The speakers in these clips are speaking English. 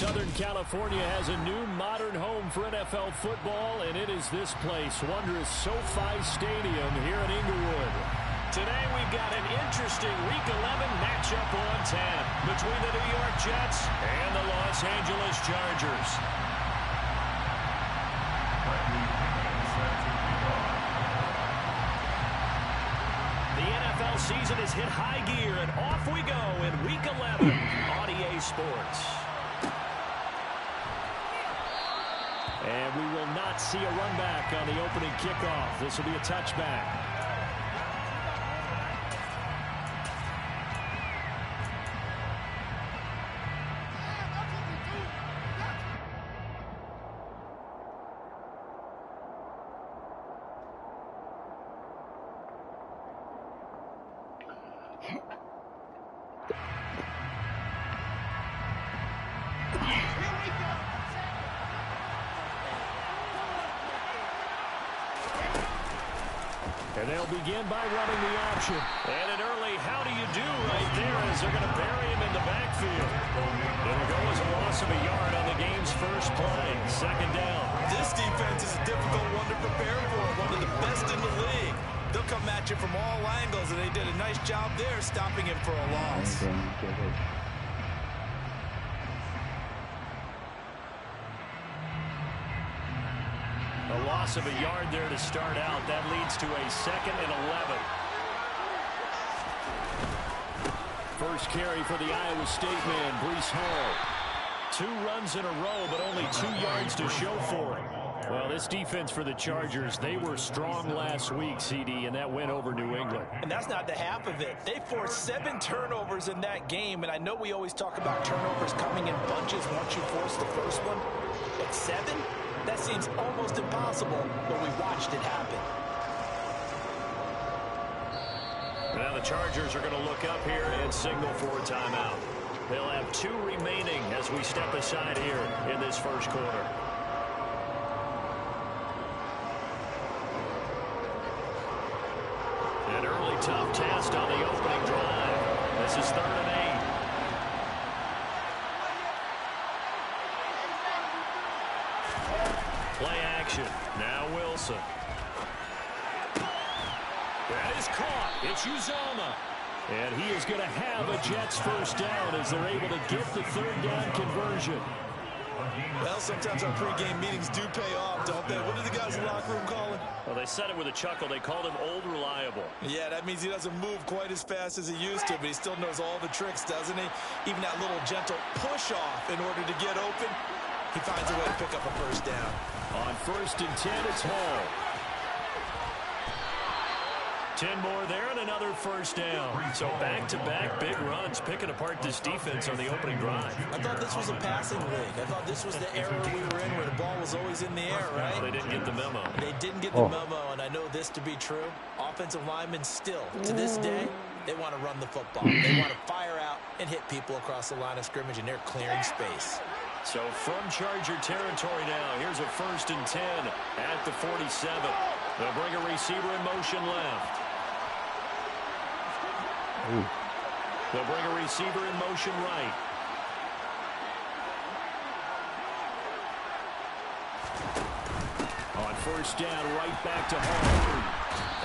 Southern California has a new modern home for NFL football, and it is this place, wondrous SoFi Stadium here in Inglewood. Today we've got an interesting Week 11 matchup on tap between the New York Jets and the Los Angeles Chargers. The NFL season has hit high gear, and off we go in Week 11 on EA Sports. And we will not see a run back on the opening kickoff. This will be a touchback. And they'll begin by running the option. And an early how do you do right there as they're going to bury him in the backfield. It'll go as a loss of a yard on the game's first play. Second down. This defense is a difficult one to prepare for. One of the best in the league. They'll come at you from all angles, and they did a nice job there stopping him for a loss. A loss of a yard there to start out. That leads to a 2nd and 11. First carry for the Iowa State man, Breece Hall. 2 runs in a row, but only 2 yards to show for him. Well, this defense for the Chargers, they were strong last week, CD, and that went over New England. And that's not the half of it. They forced 7 turnovers in that game, and I know we always talk about turnovers coming in bunches once you force the first one. But 7? That seems almost impossible, but we watched it happen. Now the Chargers are going to look up here and signal for a timeout. They'll have 2 remaining as we step aside here in this first quarter. An early tough test on the opening drive. This is 3rd and 8. Play action. Now Wilson. That is caught. It's Uzomah. And he is going to have a Jets first down as they're able to get the 3rd down conversion. Well, sometimes our pregame meetings do pay off, don't they? What did the guys in the locker room call him? Well, they said it with a chuckle. They called him Old Reliable. Yeah, that means he doesn't move quite as fast as he used to, but he still knows all the tricks, doesn't he? Even that little gentle push-off in order to get open, he finds a way to pick up a first down. On 1st and 10, it's Hall. 10 more there and another first down. So back-to-back big runs, picking apart this defense on the opening drive. I thought this was a passing league. I thought this was the era we were in where the ball was always in the air, right? Well, they didn't get the memo. They didn't get the memo, and I know this to be true. Offensive linemen still, to this day, they want to run the football. They want to fire out and hit people across the line of scrimmage, and they're clearing space. So from Charger territory now, here's a 1st and 10 at the 47. They'll bring a receiver in motion left. They'll bring a receiver in motion right. On 1st down, right back to Hall.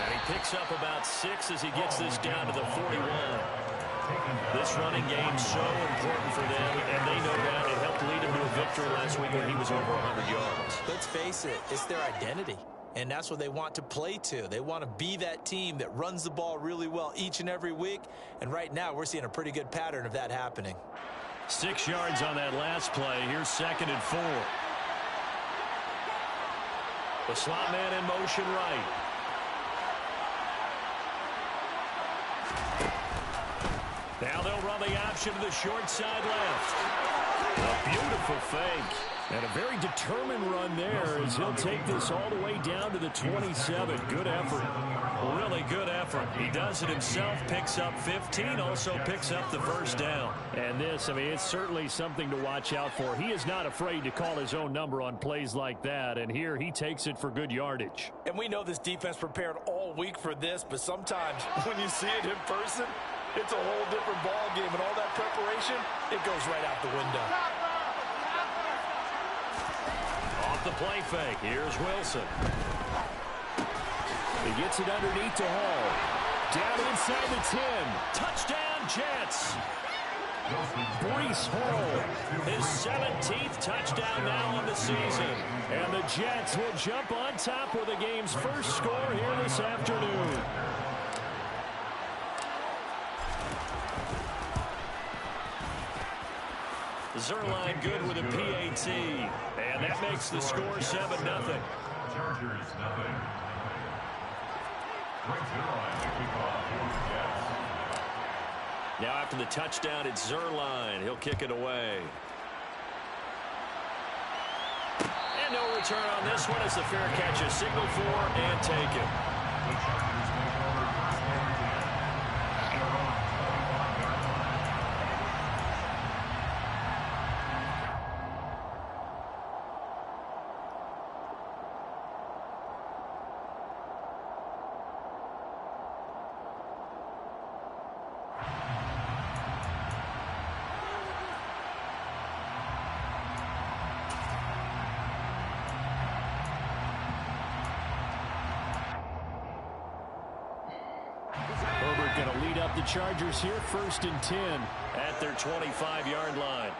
And he picks up about 6 as he gets this down to the 41. This running game so important for them, and they know that. It helped lead him to a victory last week when he was over 100 yards. Let's face it, it's their identity. And that's what they want to play to. They want to be that team that runs the ball really well each and every week. And right now, we're seeing a pretty good pattern of that happening. 6 yards on that last play. Here's 2nd and 4. The slot man in motion right. Now they'll run the option to the short side left. A beautiful fake. And a very determined run there as he'll take this all the way down to the 27. Good effort. Really good effort. He does it himself, picks up 15, also picks up the first down. And this, I mean, it's certainly something to watch out for. He is not afraid to call his own number on plays like that, and here he takes it for good yardage. And we know this defense prepared all week for this, but sometimes when you see it in person, it's a whole different ball game, and all that preparation, it goes right out the window. off the play fake. Here's Wilson. He gets it underneath to Hall. Down inside the 10. Touchdown, Jets. Breece Hall, his 17th touchdown now on the season. And the Jets will jump on top with the game's first score here this afternoon. Zuerlein good with a PAT. And that makes the score 7-0. Chargers, nothing. Now after the touchdown, it's Zuerlein. He'll kick it away. And no return on this one as the fair catch is signaled for and taken. Herbert going to lead up the Chargers here, 1st and 10 at their 25-yard line.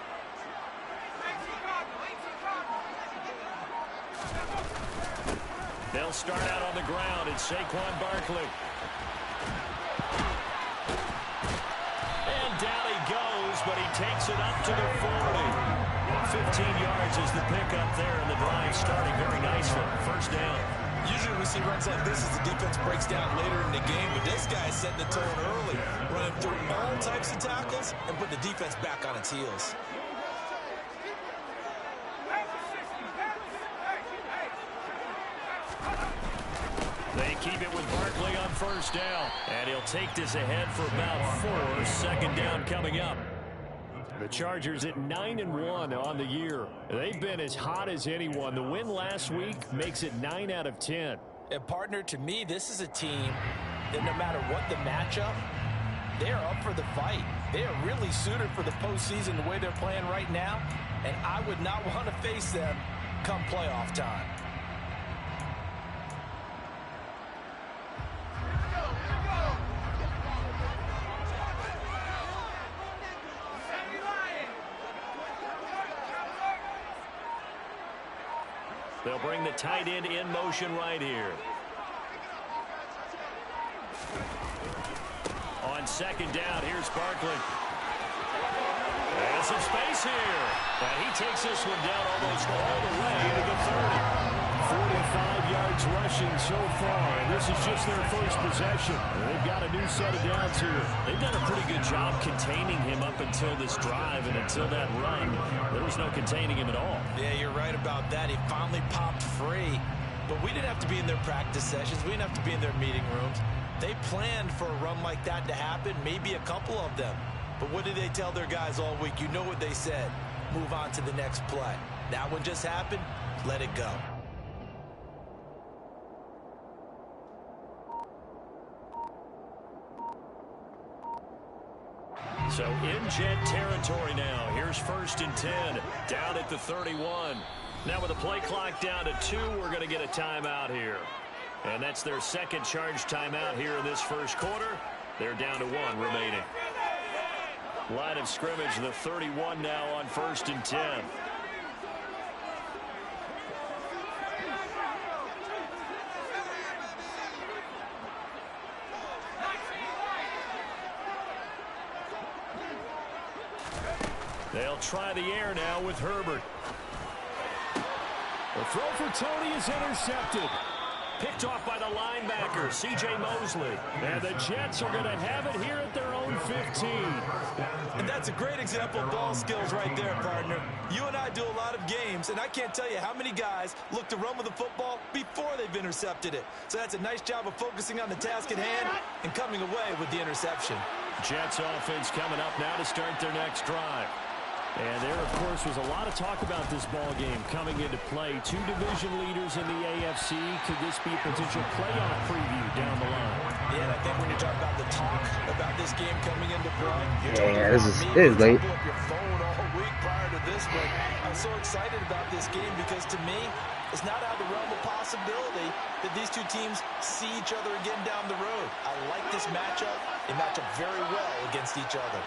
They'll start out on the ground. It's Saquon Barkley. And down he goes, but he takes it up to the 40. 15 yards is the pickup there, and the drive starting very nicely. 1st down. Usually we see runs like this as the defense breaks down later in the game, but this guy's setting the tone early, running through all types of tackles and putting the defense back on its heels. They keep it with Barkley on 1st down, and he'll take this ahead for about 4. 2nd down coming up. The Chargers at 9-1 on the year. They've been as hot as anyone. The win last week makes it 9 out of 10. And partner, to me, this is a team that no matter what the matchup, they're up for the fight. They are really suited for the postseason the way they're playing right now, and I would not want to face them come playoff time. They'll bring the tight end in motion right here. On 2nd down, here's Barkley. And some space here. And he takes this one down almost all the way to the 30. 45 yards rushing so far, and this is just their first possession. They've got a new set of downs here. They've done a pretty good job containing him up until this drive, and until that run, there was no containing him at all. Yeah, you're right about that. He finally popped free, but we didn't have to be in their practice sessions. We didn't have to be in their meeting rooms. They planned for a run like that to happen, maybe a couple of them. But what did they tell their guys all week? You know what they said. Move on to the next play. That one just happened. Let it go. So in Jet territory now. Here's 1st and 10 down at the 31. Now with the play clock down to 2, we're going to get a timeout here. And that's their 2nd charge timeout here in this 1st quarter. They're down to 1 remaining. Line of scrimmage, the 31 now on 1st and 10. They'll try the air now with Herbert. The throw for Tony is intercepted. Picked off by the linebacker, C.J. Mosley. And the Jets are going to have it here at their own 15. And that's a great example of ball skills right there, partner. You and I do a lot of games, and I can't tell you how many guys look to run with the football before they've intercepted it. So that's a nice job of focusing on the task at hand and coming away with the interception. Jets offense coming up now to start their next drive. And there, of course, was a lot of talk about this ball game coming into play. Two division leaders in the AFC. Could this be a potential playoff preview down the line? Yeah, and I think when you talk about the talk about this game coming into play, This is late. Pull up your phone all week prior to this, but I'm so excited about this game because to me, it's not out of the realm of possibility that these two teams see each other again down the road. I like this matchup. They match up very well against each other.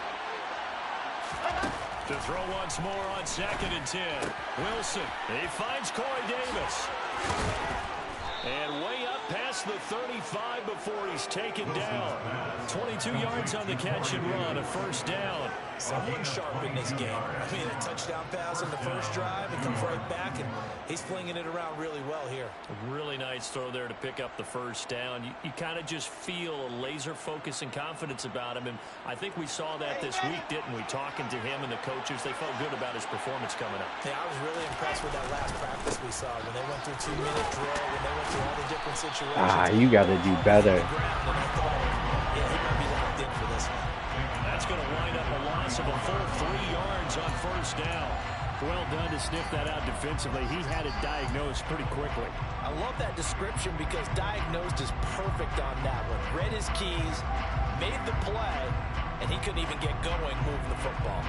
To throw once more on 2nd and 10. Wilson, he finds Corey Davis. And way up past the 35 before he's taken down. 22 yards on the catch and run, a first down. Someone sharp in this game. I mean, a touchdown pass in the first drive. It comes right back, and he's flinging it around really well here. A really nice throw there to pick up the first down. You kind of just feel a laser focus and confidence about him, and I think we saw that this week, didn't we? Talking to him and the coaches, they felt good about his performance coming up. Yeah, I was really impressed with that last practice we saw when they went through 2-minute drill, when they went through all the different situations. You got to do better. Yeah, he might be locked in for this one. That's going to wind up a loss of a full 3 yards on first down. Well done to sniff that out defensively. He had it diagnosed pretty quickly. I love that description because diagnosed is perfect on that one. Read his keys, made the play, and he couldn't even get going moving the football.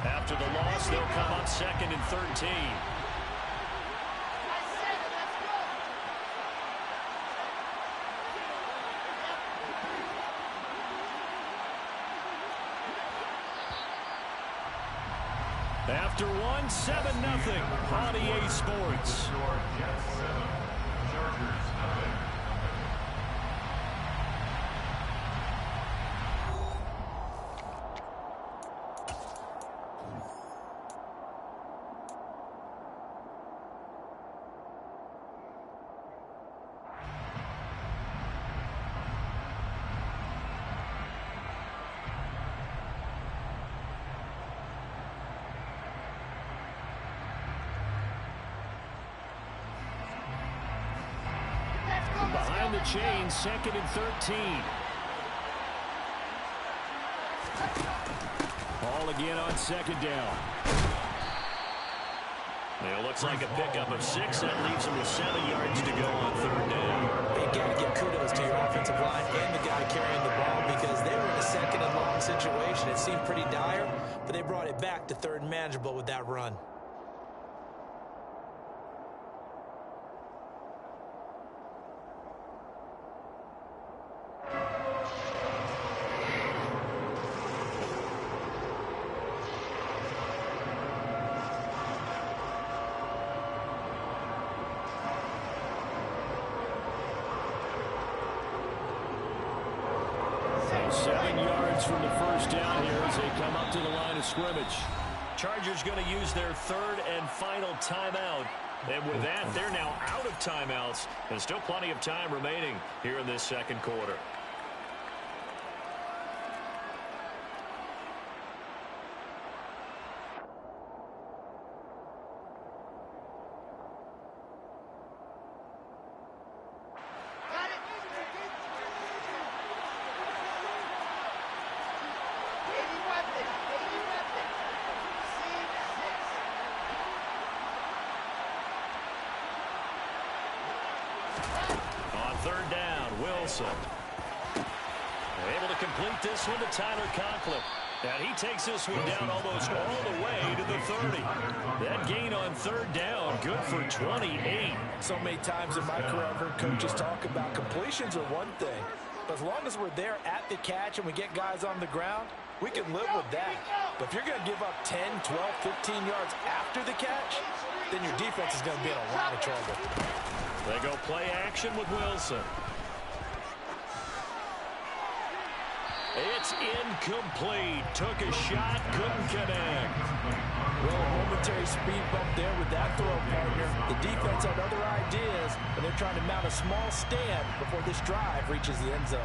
After the loss, they'll come up 2nd and 13. After 7-0 on EA Sports. Behind the chain, 2nd and 13. Ball again on 2nd down. It looks like a pickup of 6. That leaves him with 7 yards to go on 3rd down. You got to give kudos to your offensive line and the guy carrying the ball because they were in a 2nd and long situation. It seemed pretty dire, but they brought it back to 3rd and manageable with that run. From the first down here as they come up to the line of scrimmage. Chargers going to use their 3rd and final timeout. And with that, they're now out of timeouts. There's still plenty of time remaining here in this 2nd quarter. On 3rd down, Wilson. Able to complete this one to Tyler Conklin. And he takes this one down almost all the way to the 30. That gain on 3rd down, good for 28. So many times in my career, I've heard coaches talk about completions are one thing. But as long as we're there at the catch and we get guys on the ground, we can live with that. But if you're going to give up 10, 12, 15 yards after the catch, then your defense is going to be in a lot of trouble. They go play action with Wilson. It's incomplete. Took a shot, couldn't connect. Well, a momentary speed bump there with that throw, partner. The defense had other ideas, and they're trying to mount a small stand before this drive reaches the end zone.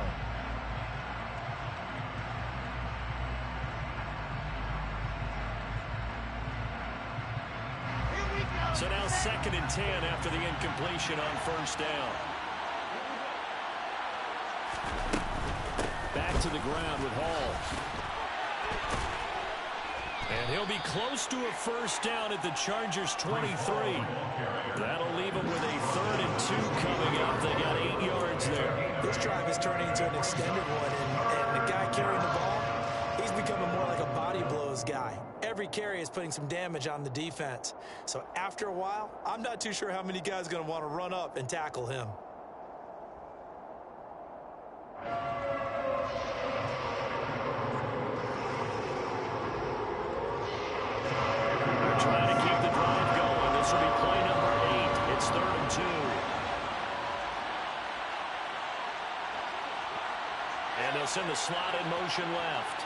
So now 2nd and 10 after the incompletion on 1st down. Back back to the ground with Hall. And he'll be close to a first down at the Chargers' 23. That'll leave them with a 3rd and 2 coming up. They got 8 yards there. This drive is turning into an extended one, and the guy carrying the ball, he's becoming more like a body blows guy. Every carry is putting some damage on the defense. So after a while, I'm not too sure how many guys are going to want to run up and tackle him. They're trying to keep the drive going. This will be play number 8. It's 3rd and 2. And they'll send the slot in motion left.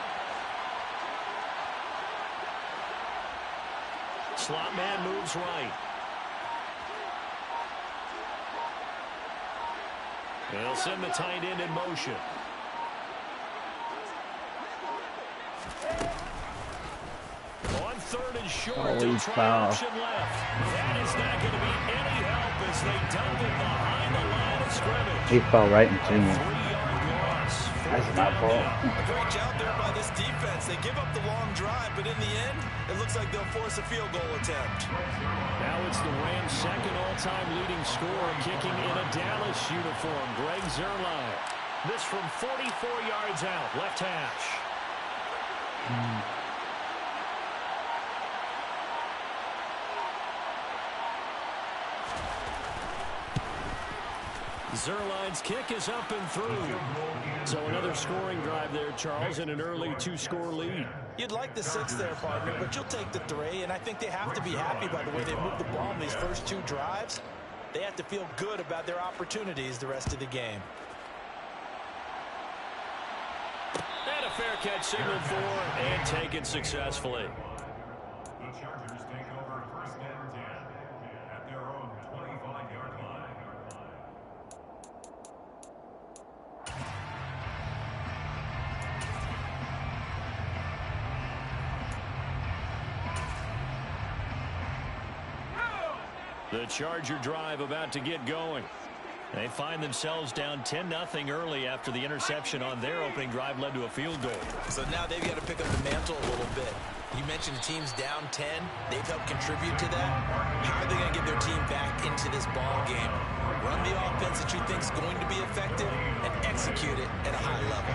Slot man moves right. They'll send the tight end in motion. On 3rd and short, they'll try option left. That is not going to be any help as they dump it behind the line of scrimmage. He fell right into me. 3-yard loss. That's my fault. A great job there by this defense. They give up the long drive, but in the end, it looks like they'll force a field goal attempt. Now it's the Rams' 2nd all-time leading scorer kicking in a Dallas uniform, Greg Zuerlein. This from 44 yards out, left hash. Zuerlein's kick is up and through. So another scoring drive there, Charles, and an early 2-score lead. You'd like the 6 there, partner, but you'll take the 3, and I think they have to be happy by the way they moved the ball in these first 2 drives. They have to feel good about their opportunities the rest of the game. And a fair catch signaled for and taken successfully. The Chargers take over 1st and 10 at their own 25-yard line. The Charger drive about to get going. They find themselves down 10-0 early after the interception on their opening drive led to a field goal. So now they've got to pick up the mantle a little bit. You mentioned the team's down 10. They've helped contribute to that. How are they going to get their team back into this ball game? Run the offense that you think is going to be effective and execute it at a high level.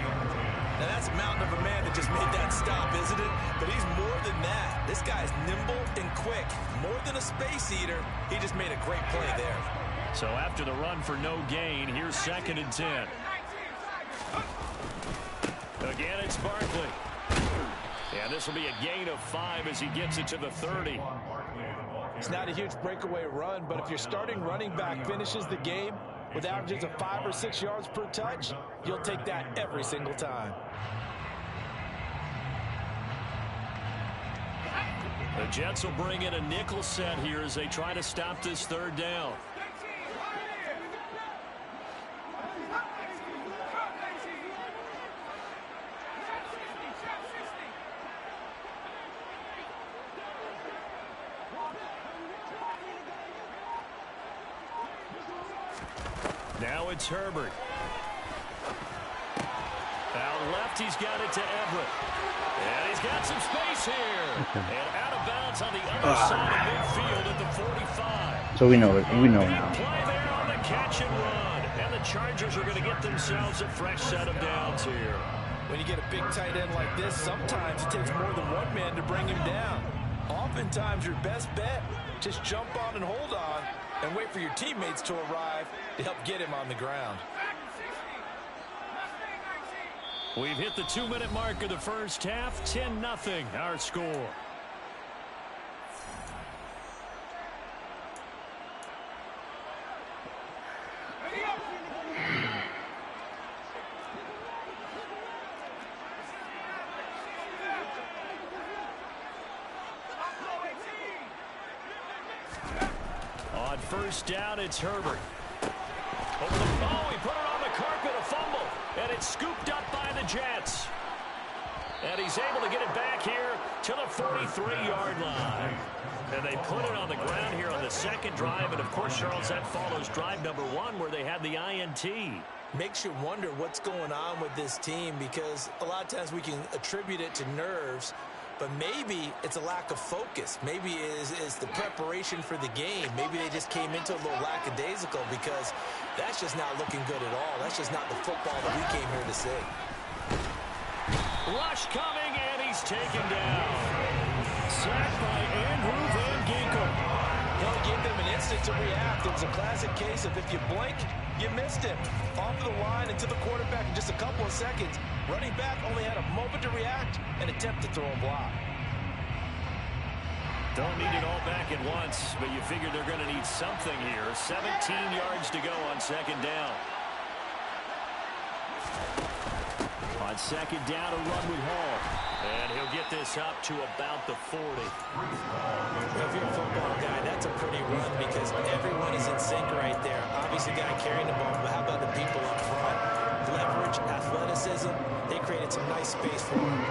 Now that's a mountain of a man that just made that stop, isn't it? But he's more than that. This guy's nimble and quick. More than a space eater, he just made a great play there. So after the run for no gain, here's 2nd and 10. Again, it's Barkley. And this will be a gain of 5 as he gets it to the 30. It's not a huge breakaway run, but if your starting running back finishes the game with averages of 5 or 6 yards per touch, you'll take that every single time. The Jets will bring in a nickel set here as they try to stop this 3rd down. Now it's Herbert. Out left, he's got it to Everett. And he's got some space here. And out of bounds on the other side of midfield at the 45. So we know it. We know now. Play there on the catch and run. And the Chargers are going to get themselves a fresh set of downs here. When you get a big tight end like this, sometimes it takes more than one man to bring him down. Oftentimes, your best bet, just jump on and hold on and wait for your teammates to arrive to help get him on the ground. We've hit the 2-minute mark of the first half. 10-0 our score. On first down, it's Herbert. Over the ball, he put it on the carpet, a fumble, and it's scooped up by the Jets. And he's able to get it back here to the 43-yard line. And they put it on the ground here on the 2nd drive. And, of course, Charles, that follows drive number 1 where they had the INT. Makes you wonder what's going on with this team, because a lot of times we can attribute it to nerves, but maybe it's a lack of focus. Maybe it's the preparation for the game. Maybe they just came into a little lackadaisical, because that's just not looking good at all. That's just not the football that we came here to see. Rush coming, and he's taken down. Sacked by Andrew Van Ginkel. Well, it gave them an instant to react. It was a classic case of if you blink, you missed him. Off the line and to the quarterback in just a couple of seconds. Running back only had a moment to react and attempt to throw a block. Don't need it all back at once, but you figure they're going to need something here. 17 yards to go on second down. On second down, a run with Hall. And he'll get this up to about the 40. Well, if you're a football guy, that's a pretty run, because everyone is in sync right there. Obviously, the guy carrying the ball, but how about the people up front? Leverage, athleticism, they created some nice space for him.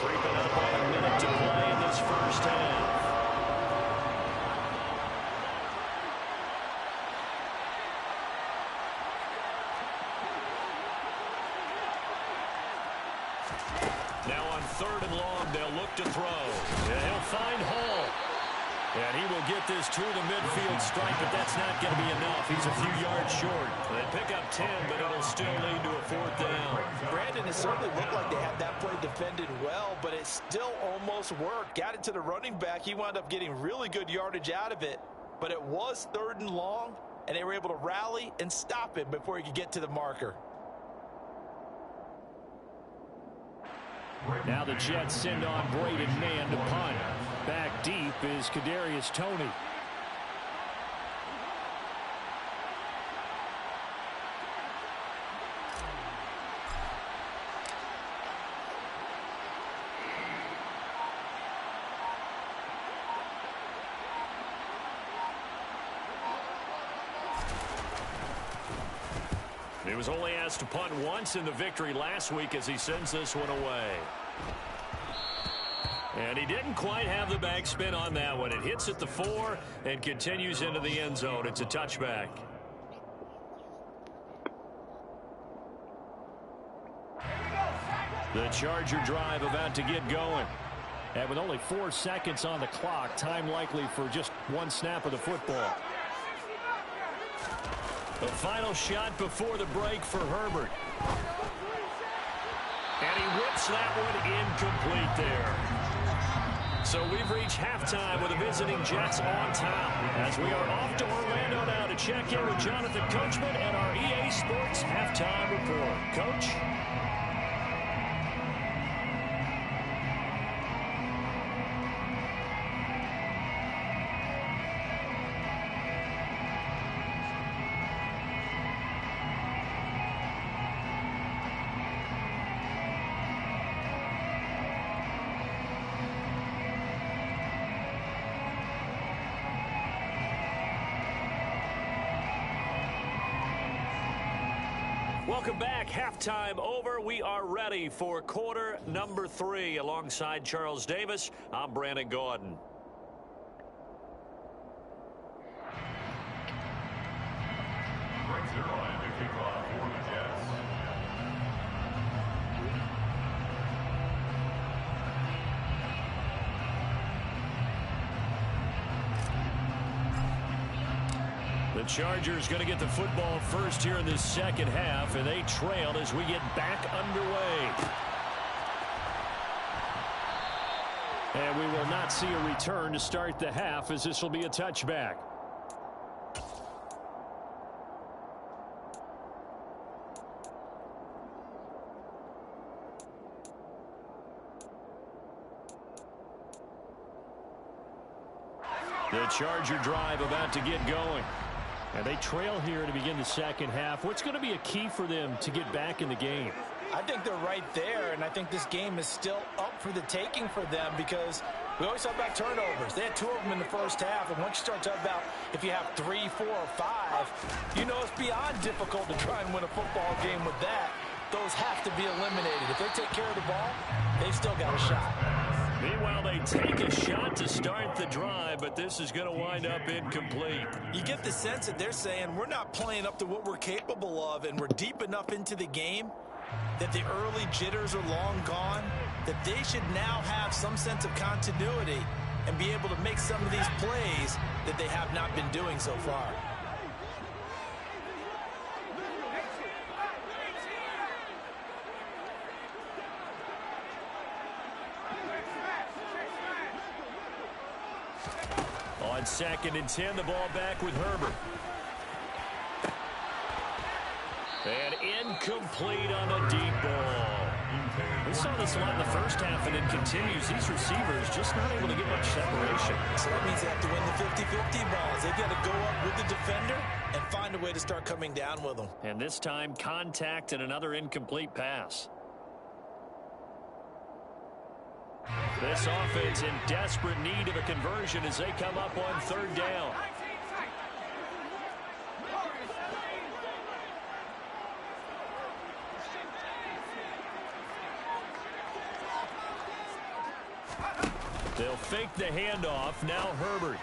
Creeping up on a minute to play in this first half. Now on third and long, they'll look to throw. And he'll find Hall. And he will get this to the midfield strike, but that's not going to be enough. He's a few yards short. They pick up 10, but it'll still lead to a fourth down. Brandon, it certainly looked like they had that play defended well, but it still almost worked. Got it to the running back. He wound up getting really good yardage out of it, but it was third and long, and they were able to rally and stop it before he could get to the marker. Now the Jets send on Braden Mann to punt. Back deep is Kadarius Toney. He was only asked to punt once in the victory last week as he sends this one away. And he didn't quite have the backspin on that one. It hits at the 4 and continues into the end zone. It's a touchback. The Charger drive about to get going. And with only 4 seconds on the clock, time likely for just one snap of the football. The final shot before the break for Herbert. And he whips that one incomplete there. So we've reached halftime with the visiting Jets on top, as we are off to Orlando now to check in with Jonathan Coachman and our EA Sports Halftime Report. Coach? Welcome back. Halftime over. We are ready for quarter number 3. Alongside Charles Davis, I'm Brandon Gaudin. Break 0 and the kickoff for the Jets. The Chargers going to get the football first here in this second half, and they trail as we get back underway. And we will not see a return to start the half, as this will be a touchback. The Charger drive about to get going. And they trail here to begin the second half. What's going to be a key for them to get back in the game? I think they're right there, and I think this game is still up for the taking for them, because we always talk about turnovers. They had 2 of them in the first half, and once you start talking about if you have 3, 4, or 5, you know it's beyond difficult to try and win a football game with that. those have to be eliminated. If they take care of the ball, they've still got a shot. Meanwhile, they take a shot to start the drive, but this is going to wind up incomplete. You get the sense that they're saying we're not playing up to what we're capable of, and we're deep enough into the game that the early jitters are long gone, that they should now have some sense of continuity and be able to make some of these plays that they have not been doing so far. On 2nd and 10, the ball back with Herbert. And incomplete on a deep ball. We saw this a lot in the first half, and it continues. These receivers just not able to get much separation. So that means they have to win the 50-50 balls. They've got to go up with the defender and find a way to start coming down with them. And this time, contact and another incomplete pass. This offense in desperate need of a conversion as they come up on 3rd down. They'll fake the handoff. Now Herbert.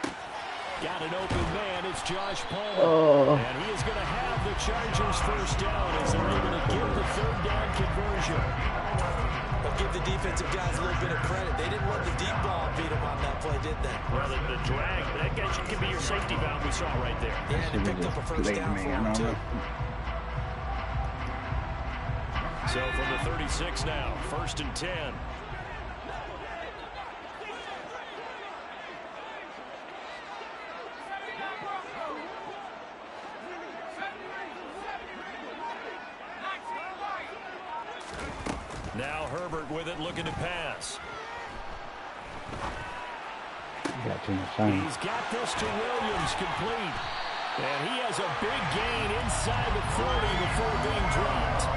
Got an open man. It's Josh Palmer. And he is going to have the Chargers first down as they're able to get the 3rd down conversion. But give the defensive guys a little bit of credit. They didn't let the deep ball beat them on that play, did they? Well, the drag, that guy can be your safety valve we saw right there. Yeah, and they picked up a first down for him, too. So from the 36 now, 1st and 10. Now Herbert with it, looking to pass. He's got this to Williams, complete. And he has a big gain inside the 40 before being dropped.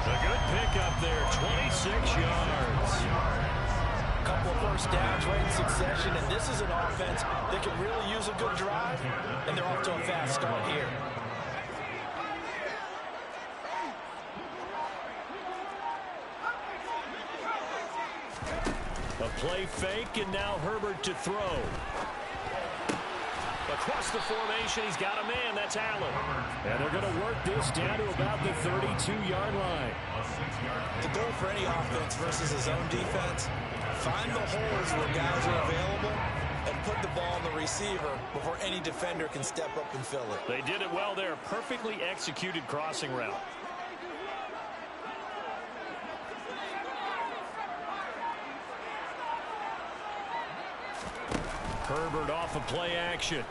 A good pickup there, 26 yards. A couple of first downs right in succession, and this is an offense that can really use a good drive, and they're off to a fast start here. A play fake, and now Herbert to throw. Across the formation, he's got a man. That's Allen. And they're going to work this down to about the 32-yard line. The goal for any offense versus his own defense, find the holes where guys are available and put the ball on the receiver before any defender can step up and fill it. They did it well there. Perfectly executed crossing route. Herbert off of play action.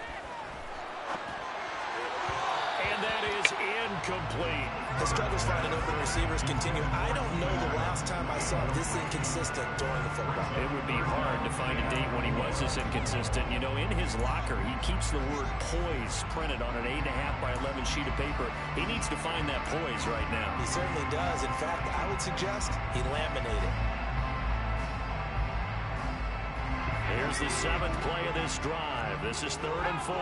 And that is incomplete. The struggles finding open receivers continue. I don't know the last time I saw this inconsistent during the football. It would be hard to find a date when he was this inconsistent. You know, in his locker, he keeps the word poise printed on an 8.5 by 11 sheet of paper. He needs to find that poise right now. He certainly does. In fact, I would suggest he laminated. Here's the 7th play of this drive. This is 3rd and 4.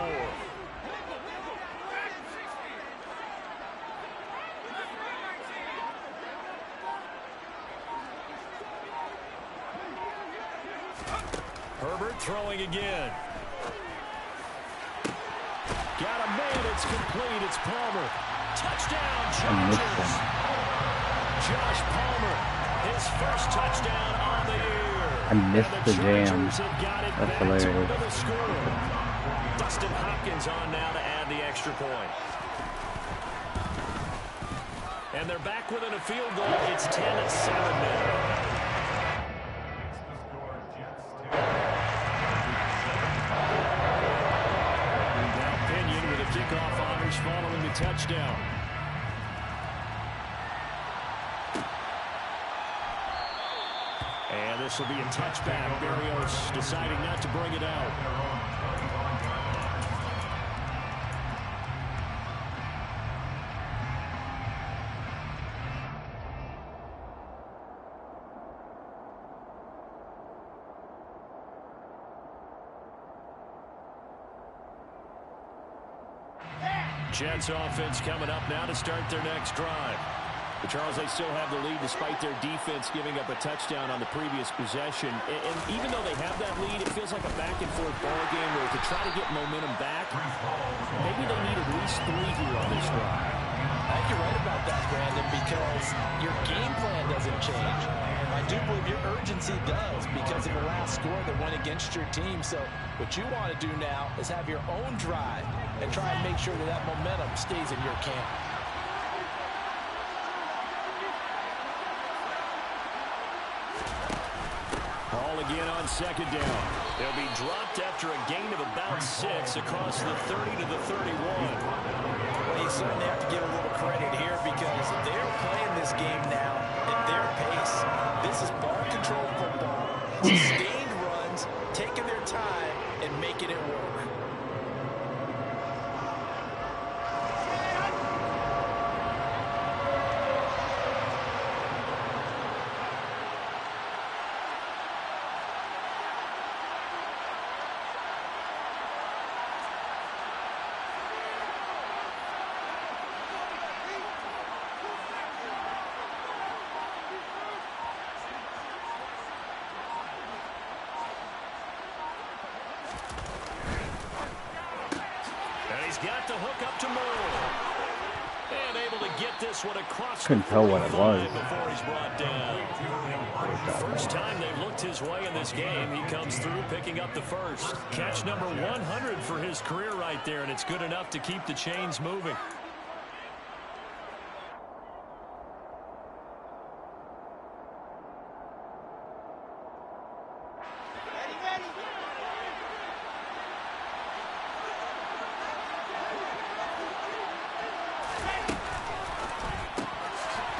Herbert throwing again. Got a man. It's complete. It's Palmer. Touchdown, Chargers. Josh Palmer, his first touchdown on the year. I missed the jam. That's hilarious. Dustin Hopkins on now to add the extra point. And they're back within a field goal. It's 10-7 now. Pinion with a kickoff honors following the touchdown. And this will be a touchback. Berrios deciding not to bring it out. Jets offense coming up now to start their next drive. But Charles, they still have the lead despite their defense giving up a touchdown on the previous possession. And even though they have that lead, it feels like a back-and-forth ball game where to try to get momentum back, maybe they need at least 3 here on this drive. I think you're right about that, Brandon, because your game plan doesn't change. I do believe your urgency does because of the last score that went against your team. So what you want to do now is have your own drive and try and make sure that that momentum stays in your camp. Ball again on second down. They'll be dropped after a gain of about 6 across the 30 to the 31. Well, you certainly have to give a little credit here because they're playing this game now at their pace. This is ball control football. Sustained runs, taking their time, and making it work. He's got the hook up to Moore. And able to get this one across. Couldn't tell what it was. Before he's brought down. First time they looked his way in this game. He comes through picking up the first. Catch number 100 for his career right there, and it's good enough to keep the chains moving.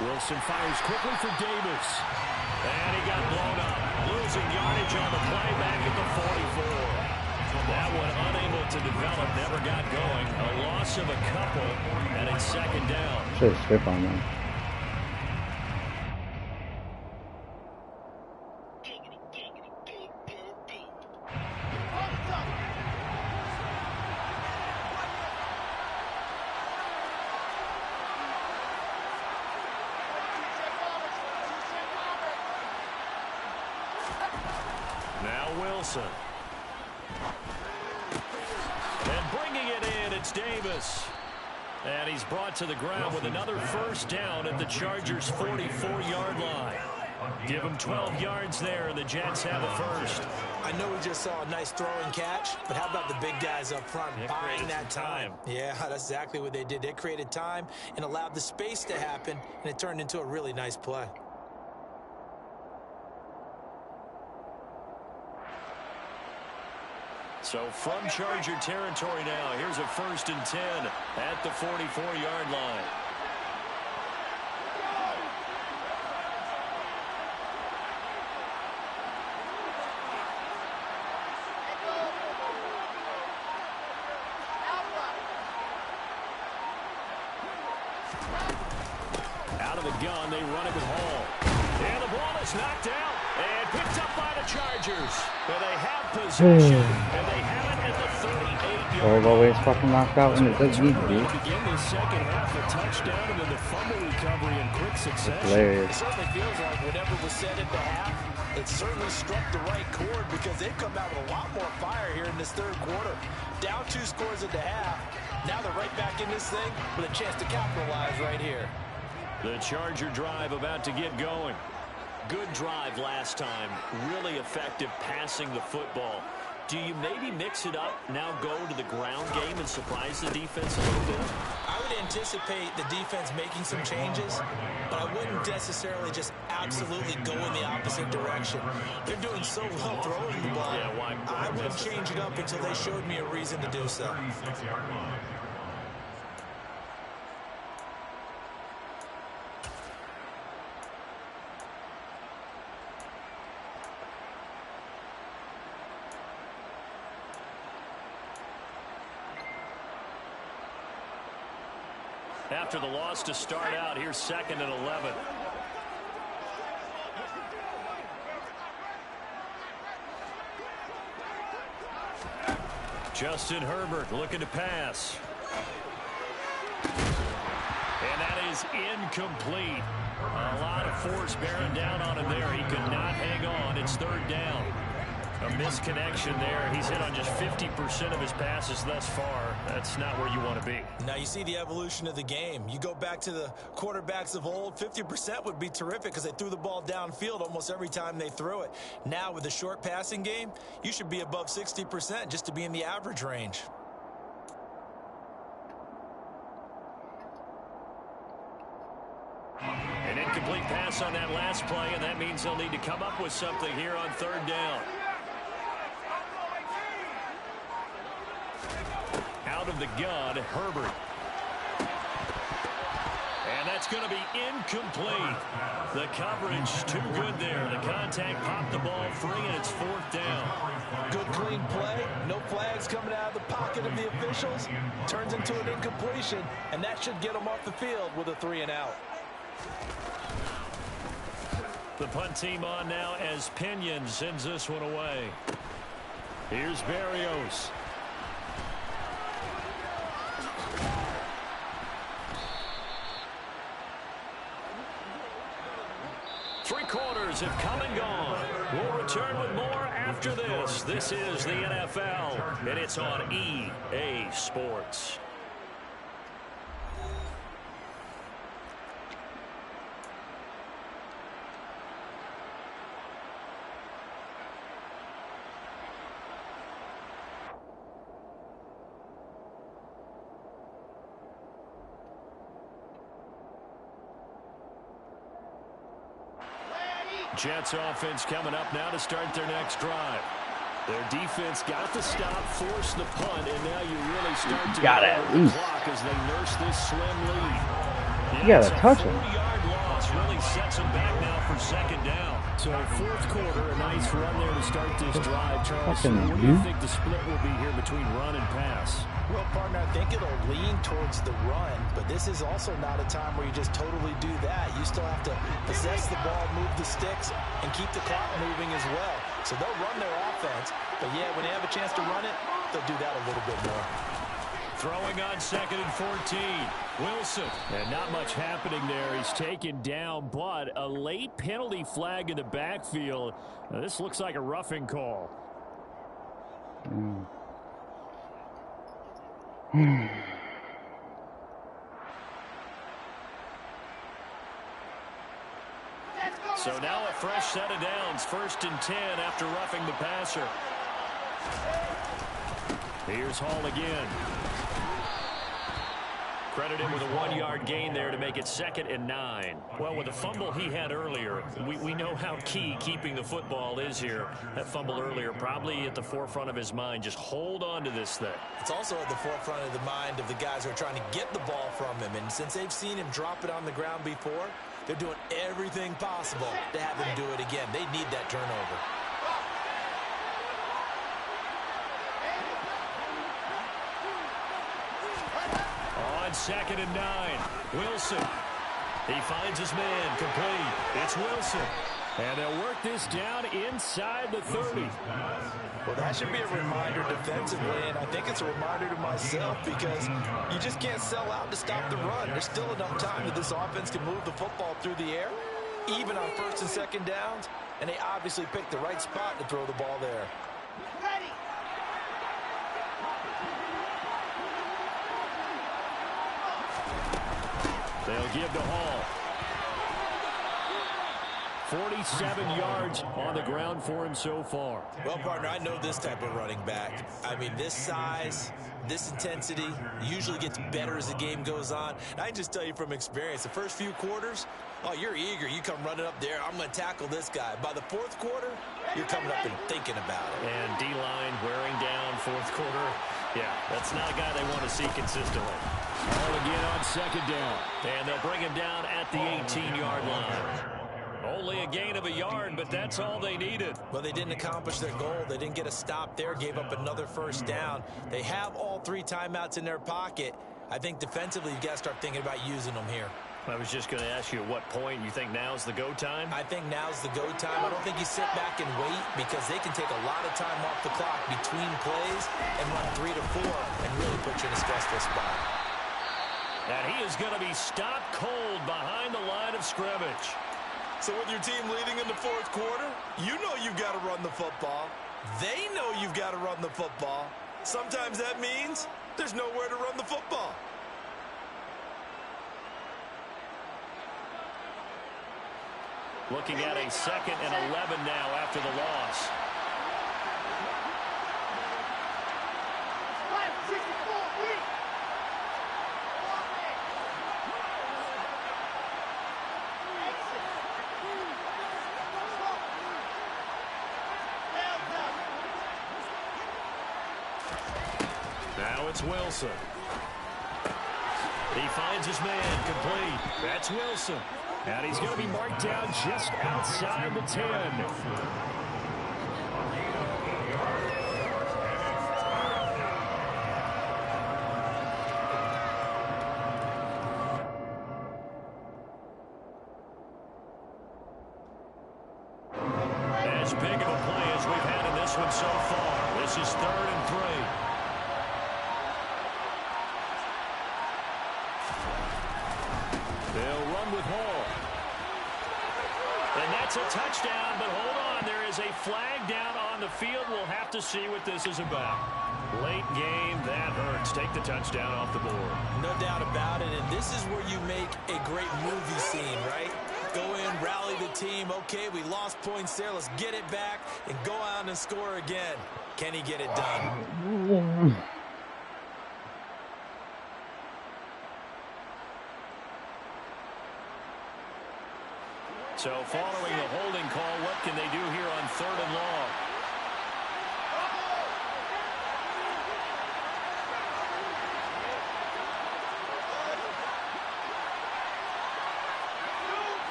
Wilson fires quickly for Davis. And he got blown up. Losing yardage on the play back at the 44. That one unable to develop, never got going. A loss of a couple, and it's second down. Should have stripped on them. Wilson. And bringing it in, it's Davis. And he's brought to the ground with another first down at the Chargers' 44-yard line. Give them 12 yards there, and the Jets have a first. I know we just saw a nice throw and catch, but how about the big guys up front buying that time? Yeah, that's exactly what they did. They created time and allowed the space to happen, and it turned into a really nice play. So from Charger territory now, here's a 1st and 10 at the 44-yard line. Out of the gun, they run it with Hall. And the ball is knocked out and picked up by the Chargers. But they have possession, and they have it at the 38-yard line. Always fucking knocked out when it doesn't need to be. Begin the second half, a touchdown, and then the fumble recovery in quick succession. It certainly feels like whatever was said at the half, it certainly struck the right chord because they've come out with a lot more fire here in this third quarter. Down 2 scores at the half. Now they're right back in this thing with a chance to capitalize right here. The Charger drive about to get going. Good drive last time. Really effective passing the football. Do you maybe mix it up, now go to the ground game and surprise the defense a little bit? I would anticipate the defense making some changes, but I wouldn't necessarily just absolutely go in the opposite direction. They're doing so well throwing the ball. Yeah, why I wouldn't change it up until they showed me a reason to do so. After the loss to start out, here's 2nd and 11. Justin Herbert looking to pass. And that is incomplete. A lot of force bearing down on him there. He could not hang on. It's third down. A misconnection there. He's hit on just 50% of his passes thus far. That's not where you want to be. Now you see the evolution of the game. You go back to the quarterbacks of old, 50% would be terrific because they threw the ball downfield almost every time they threw it. Now with the short passing game, you should be above 60% just to be in the average range. An incomplete pass on that last play, and that means they'll need to come up with something here on third down. Out of the gun, Herbert. And that's going to be incomplete. The coverage too good there. The contact popped the ball free, and it's fourth down. Good clean play. No flags coming out of the pocket of the officials. Turns into an incompletion, and that should get them off the field with a 3-and-out. The punt team on now as Pinion sends this one away. Here's Berrios. Three quarters have come and gone. We'll return with more after this. This is the NFL, and it's on EA Sports. Jets offense coming up now to start their next drive. Their defense got the stop, forced the punt, and now you really start to got it. the clock as they nurse this slim lead. You gotta touch him. 40-yard loss really sets them back now for second down. So fourth quarter, a nice run there to start this drive. Charles, what do you think the split will be here between run and pass? Well, partner, I think it'll lean towards the run, but this is also not a time where you just totally do that. You still have to possess the ball, move the sticks, and keep the clock moving as well. So they'll run their offense, but yeah, when they have a chance to run it, they'll do that a little bit more. Throwing on 2nd and 14. Wilson. And not much happening there. He's taken down, but a late penalty flag in the backfield. Now, this looks like a roughing call. So now a fresh set of downs. 1st and 10 after roughing the passer. Here's Hall again. Credit him with a 1-yard gain there to make it 2nd and 9. Well, with the fumble he had earlier, we know how key keeping the football is here. That fumble earlier probably at the forefront of his mind. Just hold on to this thing. It's also at the forefront of the mind of the guys who are trying to get the ball from him. And since they've seen him drop it on the ground before, they're doing everything possible to have him do it again. They need that turnover. On 2nd and 9, Wilson. He finds his man, complete. It's Wilson. And they'll work this down inside the 30. Well, that should be a reminder defensively, and I think it's a reminder to myself because you just can't sell out to stop the run. There's still enough time that this offense can move the football through the air, even on 1st and 2nd downs, and they obviously picked the right spot to throw the ball there. They'll give to Hall. 47 yards on the ground for him so far. Well, partner, I know this type of running back. I mean, this size, this intensity usually gets better as the game goes on. And I can just tell you from experience, the first few quarters, oh, you're eager. You come running up there, I'm going to tackle this guy. By the 4th quarter, you're coming up and thinking about it. And D-line wearing down 4th quarter. Yeah, that's not a guy they want to see consistently. All again on 2nd down. And they'll bring him down at the 18-yard line. Only a gain of a yard, but that's all they needed. Well, they didn't accomplish their goal. They didn't get a stop there, gave up another 1st down. They have all 3 timeouts in their pocket. I think defensively, you've got to start thinking about using them here. I was just going to ask you at what point you think now's the go time? I think now's the go time. I don't think you sit back and wait because they can take a lot of time off the clock between plays and run 3 to 4 and really put you in a stressful spot. And he is going to be stopped cold behind the line of scrimmage. So with your team leading in the fourth quarter, you know you've got to run the football. They know you've got to run the football. Sometimes that means there's nowhere to run the football. Looking at a 2nd and 11 now after the loss. Now it's Wilson. He finds his man complete. That's Wilson. And he's going to be marked down just outside the 10. As big of a play as we've had in this one so far. This is 3rd and 3. They'll run with Hall. And that's a touchdown, but hold on. There is a flag down on the field. We'll have to see what this is about. Late game, that hurts. Take the touchdown off the board. No doubt about it, and this is where you make a great movie scene, right? Go in, rally the team. Okay, we lost points there. Let's get it back and go out and score again. Can he get it done? So following the holding call, what can they do here on 3rd and long?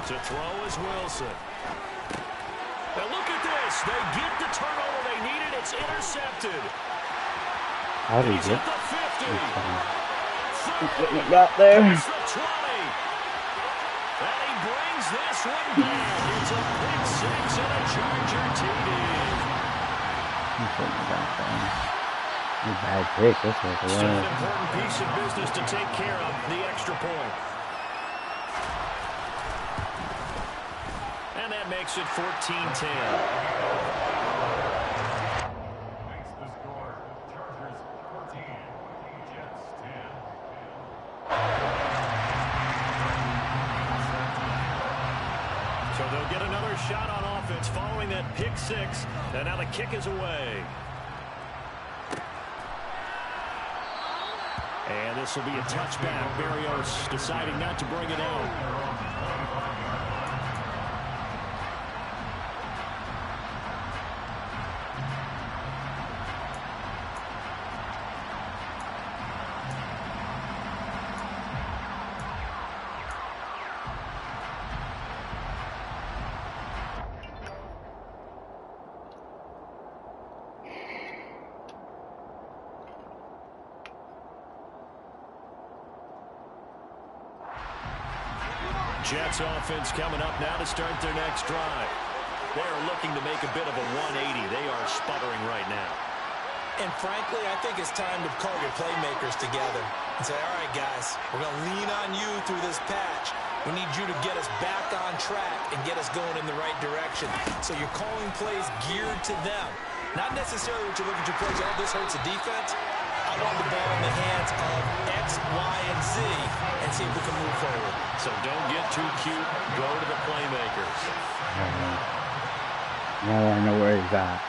To throw is Wilson. Now look at this. They get the turnover they needed. It's intercepted. How did he He's get at the 50. getting it back there? It's the 20. And he brings this one back. It's a pick 6 and a Charger TD. A bad pick. This was Still an important piece of business to take care of, the extra point. And that makes it 14-10. So they'll get another shot on offense following that pick 6. And now the kick is away. And this will be a touchback. Barrios deciding not to bring it out. Jets offense coming up now to start their next drive. They're looking to make a bit of a 180. They are sputtering right now. And frankly, I think it's time to call your playmakers together and say, all right, guys, we're going to lean on you through this patch. We need you to get us back on track and get us going in the right direction. So you're calling plays geared to them. Not necessarily what you're looking to plays, oh, this hurts the defense. I want the ball in the hands of X, Y, and Z and see if we can move forward. So don't get too cute. Go to the playmakers. Now I know where he's at.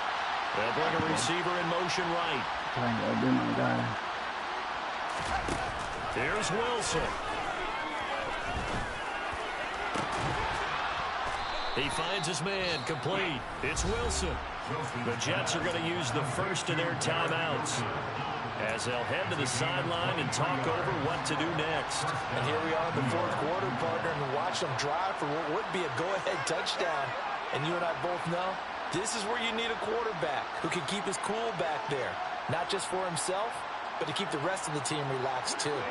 They'll bring a receiver in motion right. Trying to do my guy. Here's Wilson. He finds his man complete. It's Wilson. The Jets are going to use the first of their timeouts as they'll head to the sideline and talk over what to do next. And here we are in the fourth quarter, partner, and watch them drive for what would be a go-ahead touchdown. And you and I both know this is where you need a quarterback who can keep his cool back there, not just for himself, but to keep the rest of the team relaxed too.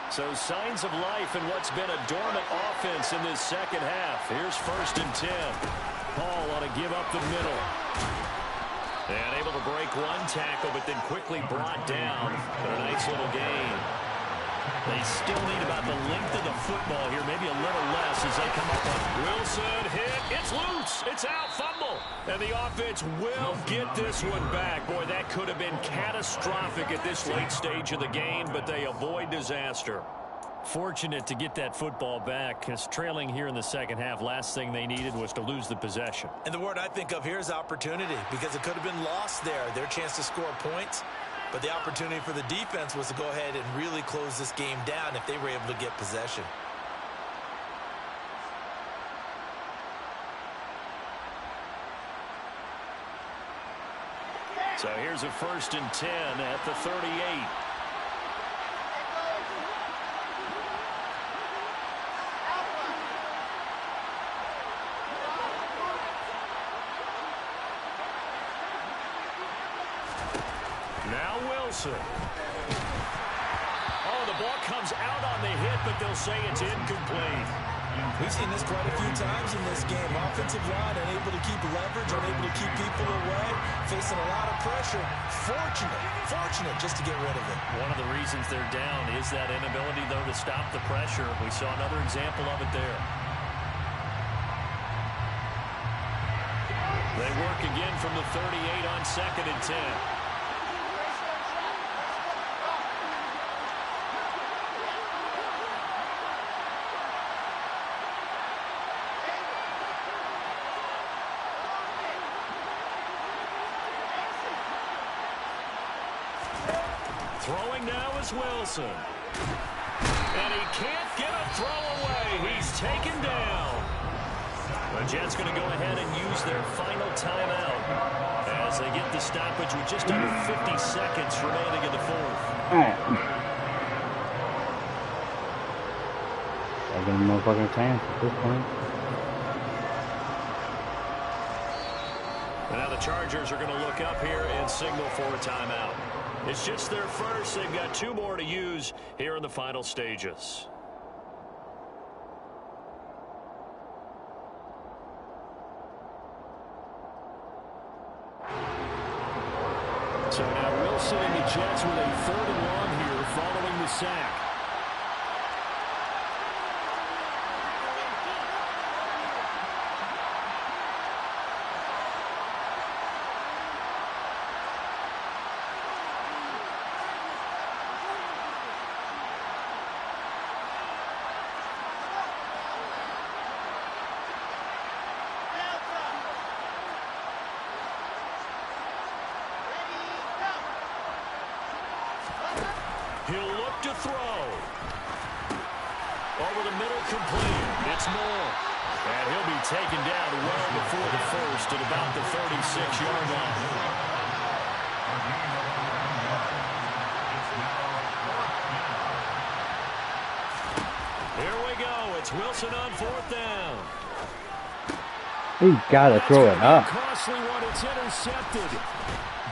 So signs of life in what's been a dormant offense in this second half. Here's 1st and 10. Paul ought to give up the middle. And able to break one tackle, but then quickly brought down. But a nice little gain. They still need about the length of the football here, maybe a little less as they come up on Wilson. Hit. It's loose. It's out. Fumble. And the offense will get this one back. Boy, that could have been catastrophic at this late stage of the game, but they avoid disaster. Fortunate to get that football back, because trailing here in the second half, last thing they needed was to lose the possession. And the word I think of here is opportunity, because it could have been lost there, their chance to score points. But the opportunity for the defense was to go ahead and really close this game down if they were able to get possession. So here's a 1st and 10 at the 38. Now Wilson. Oh, the ball comes out on the hit, but they'll say it's incomplete. We've seen this quite a few times in this game. Offensive line unable to keep leverage, unable to keep people away, facing a lot of pressure. Fortunate just to get rid of it. One of the reasons they're down is that inability, though, to stop the pressure. We saw another example of it there. They work again from the 38 on 2nd and 10. Throwing now is Wilson. And he can't get a throw away. He's taken down. The Jets going to go ahead and use their final timeout as they get the stoppage with just under 50 seconds remaining in the 4th. I've got a motherfucking chance at this point. And now the Chargers are going to look up here and signal for a timeout. It's just their first. They've got 2 more to use here in the final stages. So now Wilson and the Jets with a 3rd and long here following the sack. He'll look to throw. Over the middle, complete. It's Moore. And he'll be taken down well before the first at about the 36-yard line. Here we go. It's Wilson on 4th down. He's got to throw it up. Costly one. It's intercepted.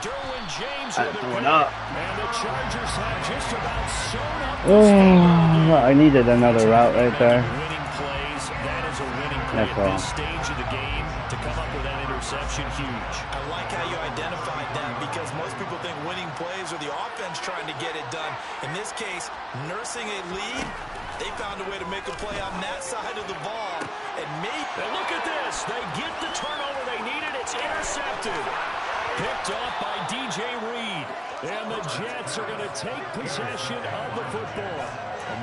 Derwin James with throw it it up. And the Chargers have just about sewn up Oh, I needed another route right there. Winning plays. That is a winning play That's at all. this stage of the game. To come up with that interception, huge. I like how you identified that, because most people think winning plays are the offense trying to get it done. In this case, nursing a lead, they found a way to make a play on that side of the ball. And maybe... And look at this. They get the turnover they needed. It's intercepted. Picked off by DJ Reed. And the Jets are going to take possession of the football.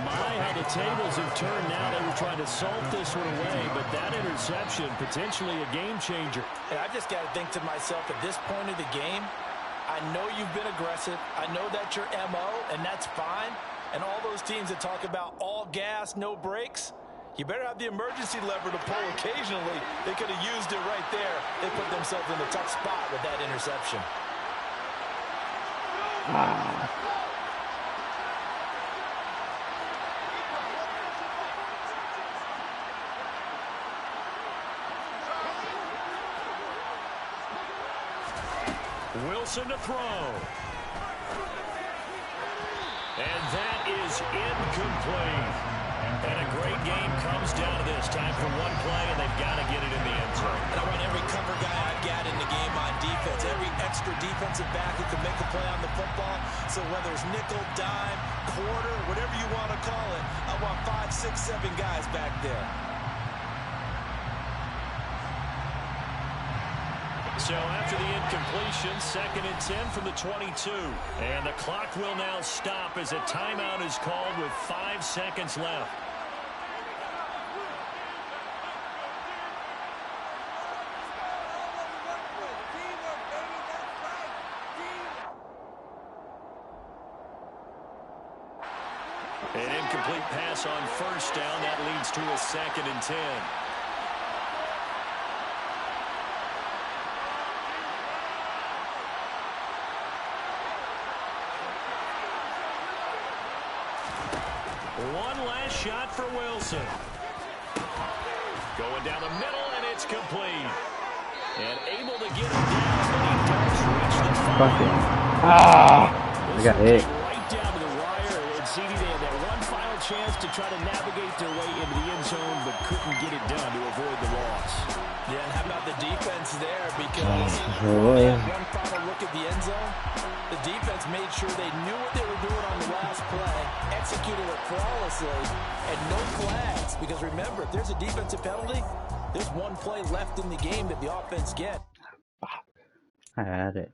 My, how the tables have turned now. They were trying to salt this one away, but that interception, potentially a game changer. And I just got to think to myself, at this point of the game, I know you've been aggressive. I know that's your MO, and that's fine. And all those teams that talk about all gas, no brakes, you better have the emergency lever to pull occasionally. They could have used it right there. They put themselves in a tough spot with that interception. Wilson to throw. And that is incomplete. And a great game comes down to this. Time for one play, and they've got to get it in the end zone. And I run every cover guy I've got in the game on defense. Every extra defensive back who can make a play on the football. So whether it's nickel, dime, quarter, whatever you want to call it, I want 5, 6, 7 guys back there. So after the incompletion, 2nd and 10 from the 22. And the clock will now stop as a timeout is called with 5 seconds left. An incomplete pass on 1st down. That leads to a 2nd and 10. One last shot for Wilson. Going down the middle, and it's complete. And able to get it down, but he does reach the 5. I got hit. Right down to the wire. And CD, they had that one final chance to try to navigate their way into the end zone, but couldn't get it done to avoid the loss. Yeah, and how about the defense there? Because one final look at the end zone, the defense made sure they knew what they were doing on the last play, executed it flawlessly, and no flags. Because remember, if there's a defensive penalty, there's one play left in the game that the offense gets. I had it.